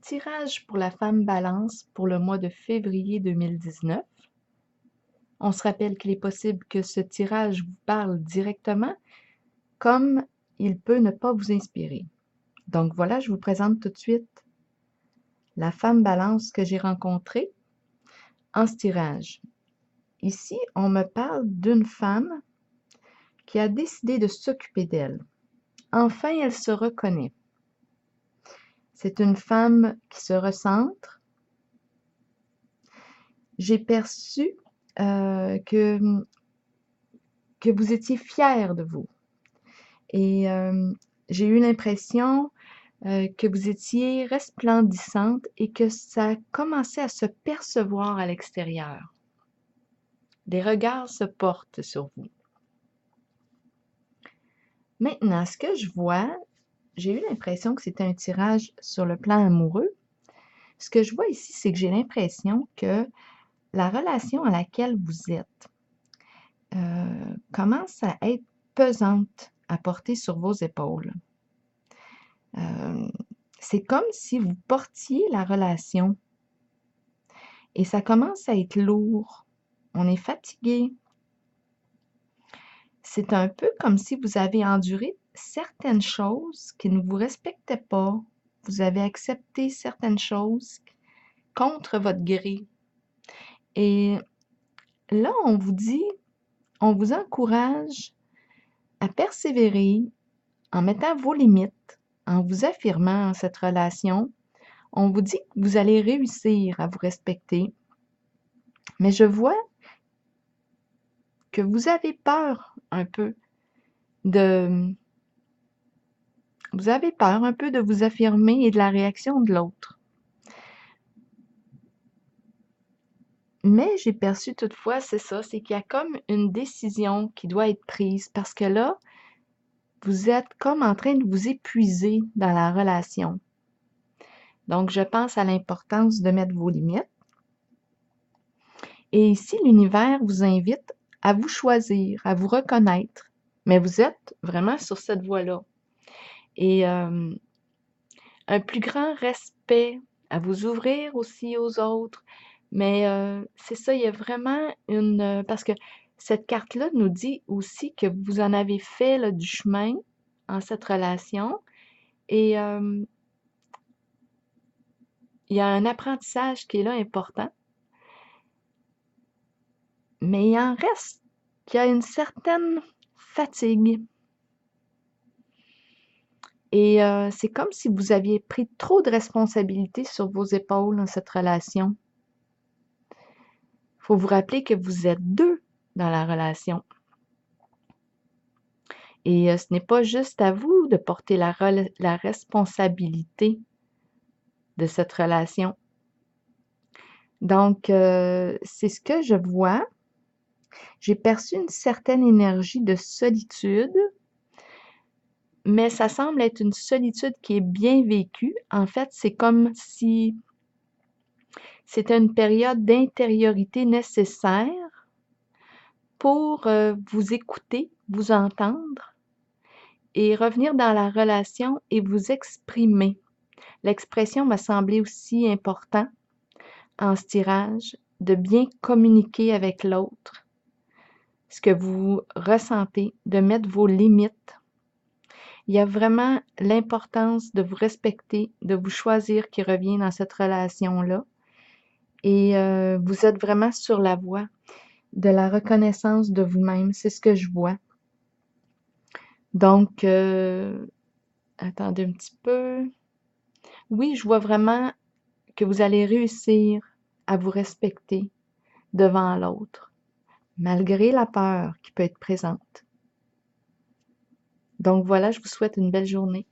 Tirage pour la femme Balance pour le mois de février 2019. On se rappelle qu'il est possible que ce tirage vous parle directement, comme il peut ne pas vous inspirer. Donc voilà, je vous présente tout de suite la femme Balance que j'ai rencontrée en ce tirage. Ici, on me parle d'une femme qui a décidé de s'occuper d'elle. Enfin, elle se reconnaît. C'est une femme qui se recentre. J'ai perçu que vous étiez fière de vous. Et j'ai eu l'impression que vous étiez resplendissante et que ça commençait à se percevoir à l'extérieur. Des regards se portent sur vous. Maintenant, ce que je vois, j'ai eu l'impression que c'était un tirage sur le plan amoureux. Ce que je vois ici, c'est que j'ai l'impression que la relation à laquelle vous êtes commence à être pesante à porter sur vos épaules. C'est comme si vous portiez la relation et ça commence à être lourd. On est fatigué. C'est un peu comme si vous avez enduré certaines choses qui ne vous respectaient pas. Vous avez accepté certaines choses contre votre gré. Et là, on vous encourage à persévérer en mettant vos limites, en vous affirmant cette relation. On vous dit que vous allez réussir à vous respecter, mais je vois que vous avez peur un peu de vous affirmer et de la réaction de l'autre. Mais j'ai perçu toutefois, c'est qu'il y a comme une décision qui doit être prise parce que là, vous êtes comme en train de vous épuiser dans la relation. Donc, je pense à l'importance de mettre vos limites. Et ici, l'univers vous invite à vous choisir, à vous reconnaître. Mais vous êtes vraiment sur cette voie-là. Et un plus grand respect, à vous ouvrir aussi aux autres. Mais c'est ça, il y a vraiment parce que cette carte-là nous dit aussi que vous en avez fait là, du chemin en cette relation. Et il y a un apprentissage qui est là important. Mais il en reste qu'il y a une certaine fatigue. Et c'est comme si vous aviez pris trop de responsabilités sur vos épaules dans cette relation. Il faut vous rappeler que vous êtes deux dans la relation. Et ce n'est pas juste à vous de porter la responsabilité de cette relation. Donc, c'est ce que je vois. J'ai perçu une certaine énergie de solitude, mais ça semble être une solitude qui est bien vécue. En fait, c'est comme si c'était une période d'intériorité nécessaire pour vous écouter, vous entendre et revenir dans la relation et vous exprimer. L'expression m'a semblé aussi important en ce tirage, de bien communiquer avec l'autre, ce que vous ressentez, de mettre vos limites. Il y a vraiment l'importance de vous respecter, de vous choisir qui revient dans cette relation-là. Et vous êtes vraiment sur la voie de la reconnaissance de vous-même. C'est ce que je vois. Donc, attendez un petit peu. Oui, je vois vraiment que vous allez réussir à vous respecter devant l'autre, malgré la peur qui peut être présente. Donc voilà, je vous souhaite une belle journée.